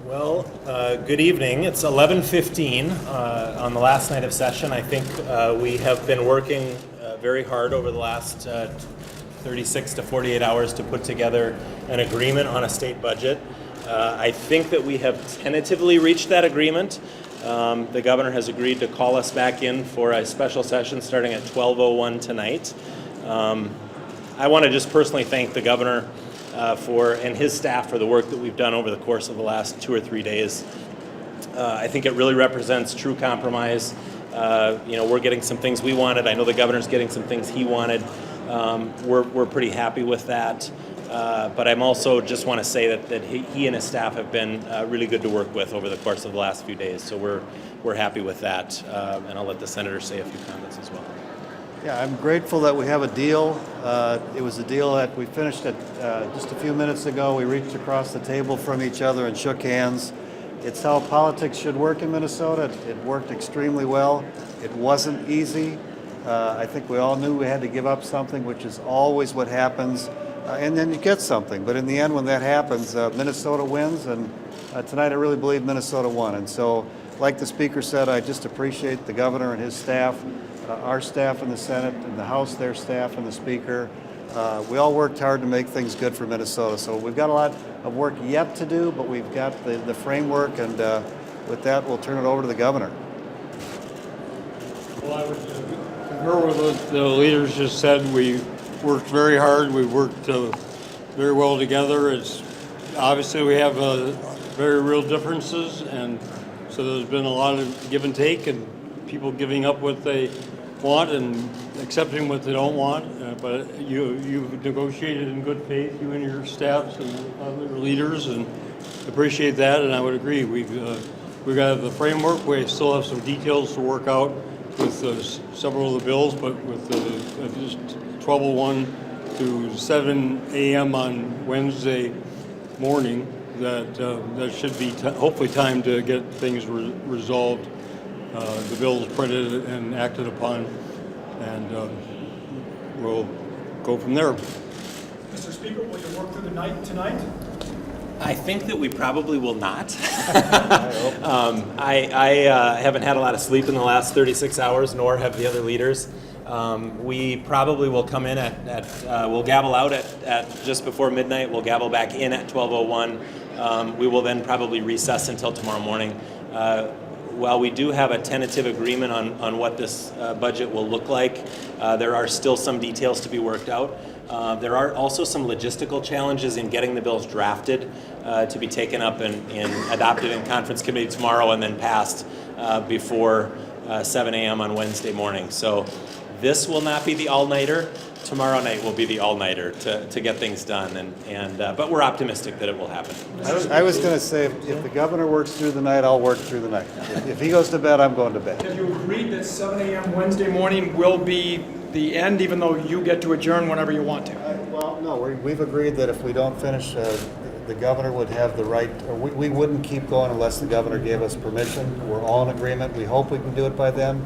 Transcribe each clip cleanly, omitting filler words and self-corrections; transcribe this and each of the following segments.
Well, good evening. It's 11:15 on the last night of session. I think we have been working very hard over the last 36 to 48 hours to put together an agreement on a state budget. I think that we have tentatively reached that agreement. The governor has agreed to call us back in for a special session starting at 12:01 tonight. I want to just personally thank the governor and his staff for the work that we've done over the course of the last 2 or 3 days. I think it really represents true compromise. We're getting some things we wanted. I know the governor's getting some things he wanted. We're pretty happy with that. But I'm also just want to say that he and his staff have been really good to work with over the course of the last few days. So we're happy with that. And I'll let the senator say a few comments as well. Yeah, I'm grateful that we have a deal. It was a deal that we finished at just a few minutes ago. We reached across the table from each other and shook hands. It's how politics should work in Minnesota. It worked extremely well. It wasn't easy. I think we all knew we had to give up something, which is always what happens. And then you get something. But in the end, when that happens, Minnesota wins. And tonight I really believe Minnesota won. And so, like the speaker said, I just appreciate the governor and his staff. Our staff in the Senate, and the House, their staff, and the Speaker. We all worked hard to make things good for Minnesota. So we've got a lot of work yet to do, but we've got the framework, and with that, we'll turn it over to the governor. Well, I would concur with what the leaders just said. We worked very hard. We worked very well together. Obviously we have very real differences, and so there's been a lot of give and take, and people giving up what they want and accepting what they don't want. But you've negotiated in good faith, you and your staffs and other leaders, and appreciate that. And I would agree, we've got the framework. We still have some details to work out with several of the bills, but with just 12:01 to 7 a.m. on Wednesday morning, that should be hopefully time to get things resolved. The bills printed and acted upon, and we'll go from there. Mr. Speaker, will you work through the night tonight? I think that we probably will not. I haven't had a lot of sleep in the last 36 hours, nor have the other leaders. We probably will come in we'll gavel out at just before midnight. We'll gavel back in at 12:01. We will then probably recess until tomorrow morning. While we do have a tentative agreement on what this budget will look like, there are still some details to be worked out. There are also some logistical challenges in getting the bills drafted to be taken up and adopted in conference committee tomorrow and then passed before 7 a.m. on Wednesday morning. So this will not be the all-nighter. Tomorrow night will be the all-nighter to get things done, but we're optimistic that it will happen. I was going to say, if the governor works through the night, I'll work through the night. If he goes to bed, I'm going to bed. Have you agreed that 7 a.m. Wednesday morning will be the end, even though you get to adjourn whenever you want to? Well, no, we've agreed that if we don't finish, the governor would have the right, or we wouldn't keep going unless the governor gave us permission. We're all in agreement. We hope we can do it by then.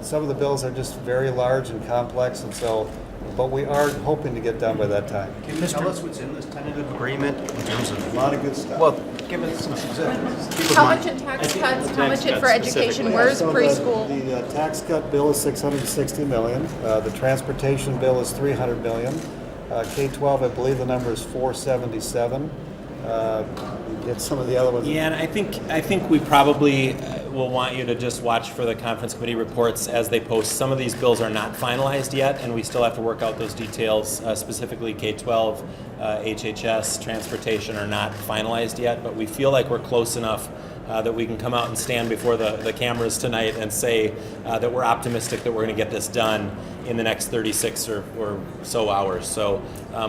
Some of the bills are just very large and complex, and so, but we are hoping to get done by that time. Can you tell us what's in this tentative agreement in terms of A lot of good stuff. Well, give us some specifics. How much in tax cuts, how much in for education, where's So preschool? The tax cut bill is $660 million. The transportation bill is $300 million. K-12, I believe the number is 477. Get some of the other ones. Yeah, and I think we probably will want you to just watch for the conference committee reports as they post. Some of these bills are not finalized yet, and we still have to work out those details. Specifically, K-12, HHS, transportation are not finalized yet, but we feel like we're close enough that we can come out and stand before the cameras tonight and say that we're optimistic that we're going to get this done in the next 36 or so hours. So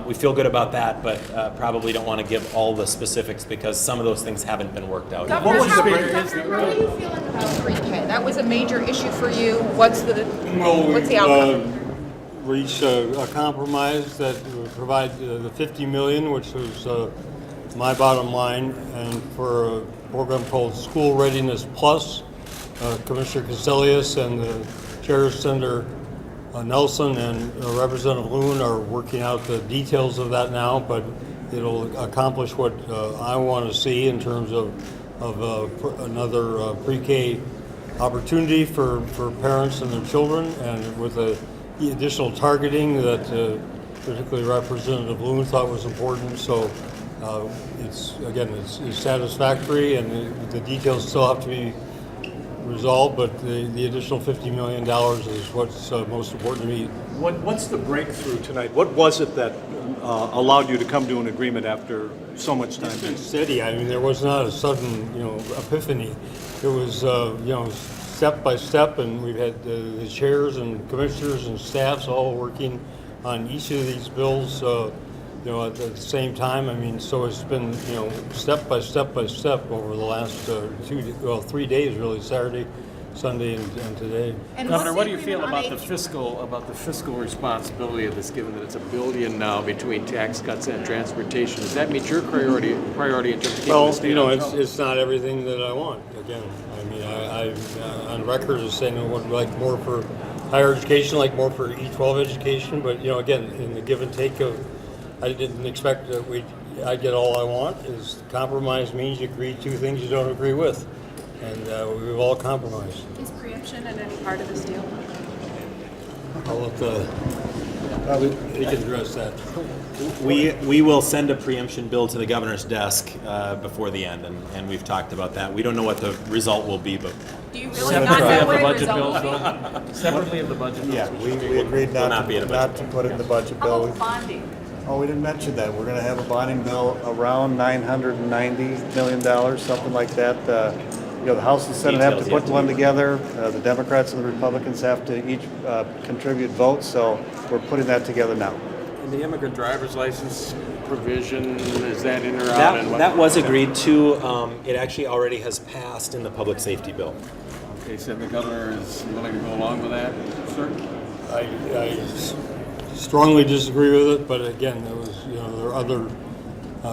we feel good about that, but probably don't want to give all the specifics because some of those things haven't been worked out. Governor, how are you feeling about pre-K? That was a major issue for you. What's the outcome? Reached a compromise that would provide the $50 million, which was my bottom line, and for a program called School Readiness Plus. Commissioner Caselius and the Chair, Senator Nelson, and Representative Loon are working out the details of that now, but it'll accomplish what I want to see in terms of another pre-K opportunity for parents and their children, and with the additional targeting that particularly Representative Loon thought was important. So it's satisfactory, and the details still have to be resolved, but the additional $50 million is what's most important to me. What's the breakthrough tonight? What was it that allowed you to come to an agreement after so much time? It's been steady. I mean, there was not a sudden, epiphany. It was, step by step, and we've had the chairs and commissioners and staffs all working on each of these bills, at the same time. I mean, so it's been, step by step by step over the last 3 days, really, Saturday, Sunday, and today. And Governor, what's what the do you feel agreement about on the fiscal responsibility of this, given that it's $1 billion now between tax cuts and transportation? Does that meet your priority in terms of keeping the state on track? It's not everything that I want. Again, I mean, I on record as saying I would like more for higher education, like more for E12 education, but again, in the give and take of, I didn't expect that I'd get all I want. Is compromise means you agree to things you don't agree with, and we've all compromised. Is preemption in any part of this deal? I'll let they can address that. We will send a preemption bill to the governor's desk before the end, and we've talked about that. We don't know what the result will be, but Do you really not know what the result will be? Separately of the budget bills? Yeah, we agreed not be in a budget not to put it in the budget How bill. about bonding? Oh, we didn't mention that. We're going to have a bonding bill around $990 million, something like that. The House and Senate have to Details put yet one to be together. The Democrats and the Republicans have to each contribute votes, so we're putting that together now. And the immigrant driver's license provision, is that in or out? and what- that was agreed to. It actually already has passed in the public safety bill. Okay, so the governor is willing to go along with that, sir? I strongly disagree with it, but again, there are other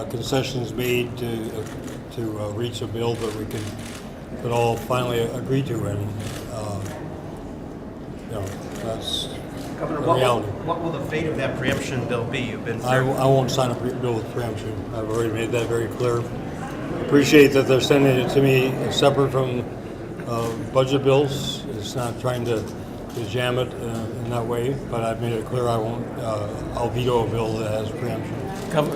concessions made to reach a bill that we could all finally agree to, and that's Governor, the reality. what will the fate of that preemption bill be? You've been I won't sign a bill with preemption. I've already made that very clear. Appreciate that they're sending it to me separate from budget bills. It's not trying to jam it in that way, but I've made it clear I won't. I'll veto a bill that has preemption.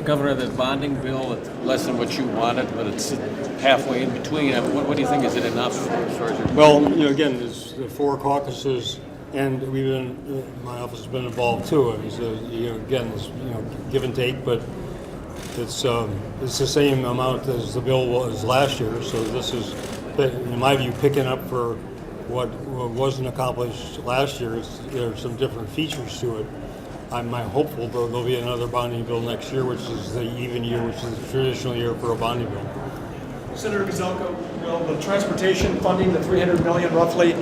Governor, the bonding bill, it's less than what you wanted, but it's halfway in between. What do you think? Is it enough as far as your... Well, again, there's the 4 caucuses, and my office has been involved too. I mean, so, again, it's give and take, but it's the same amount as the bill was last year. So this is, in my view, picking up for what wasn't accomplished last year. There are some different features to it. I'm hopeful there'll be another bonding bill next year, which is the even year, which is the traditional year for a bonding bill. Senator Gazelka, will the transportation funding, the $300 million roughly,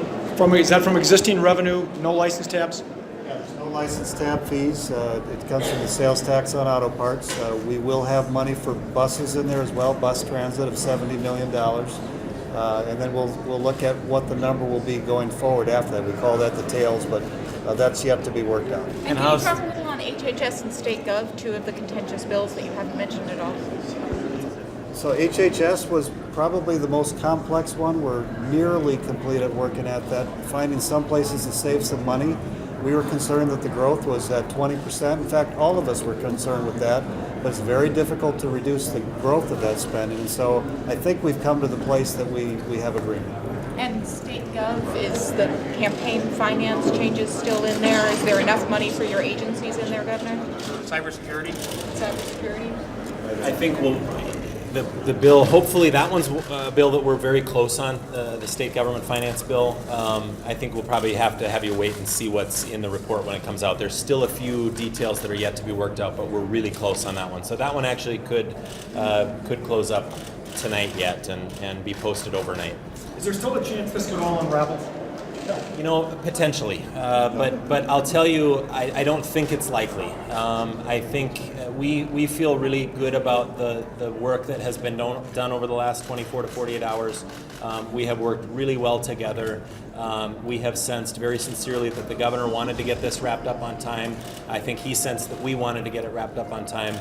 is that from existing revenue, no license tabs? Yeah, there's no license tab fees. It comes from the sales tax on auto parts. We will have money for buses in there as well, bus transit of $70 million. And then we'll look at what the number will be going forward after that. We call that the tails, but that's yet to be worked out. And can you talk a little on HHS and State Gov, 2 of the contentious bills that you haven't mentioned at all? So HHS was probably the most complex one. We're nearly complete at working at that, finding some places to save some money. We were concerned that the growth was at 20%. In fact, all of us were concerned with that, but it's very difficult to reduce the growth of that spending. And so I think we've come to the place that we have agreement. And State Gov, is the campaign finance changes still in there? Is there enough money for your agencies in there, Governor? cybersecurity? Cybersecurity? I think the bill, hopefully that one's a bill that we're very close on, the state government finance bill. I think we'll probably have to have you wait and see what's in the report when it comes out. There's still a few details that are yet to be worked out, but we're really close on that one. So that one actually could close up tonight yet and be posted overnight. Is there still a chance this could all unravel? You know, potentially, but I'll tell you, I don't think it's likely. I think we feel really good about the work that has been done over the last 24 to 48 hours. We have worked really well together. We have sensed very sincerely that the governor wanted to get this wrapped up on time. I think he sensed that we wanted to get it wrapped up on time.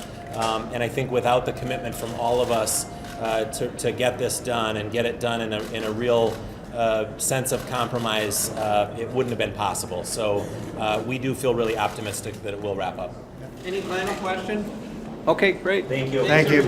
And I think without the commitment from all of us to get this done and get it done in a real sense of compromise, it wouldn't have been possible. So we do feel really optimistic that it will wrap up. Any final question? Okay, great. Thank you. Thank you.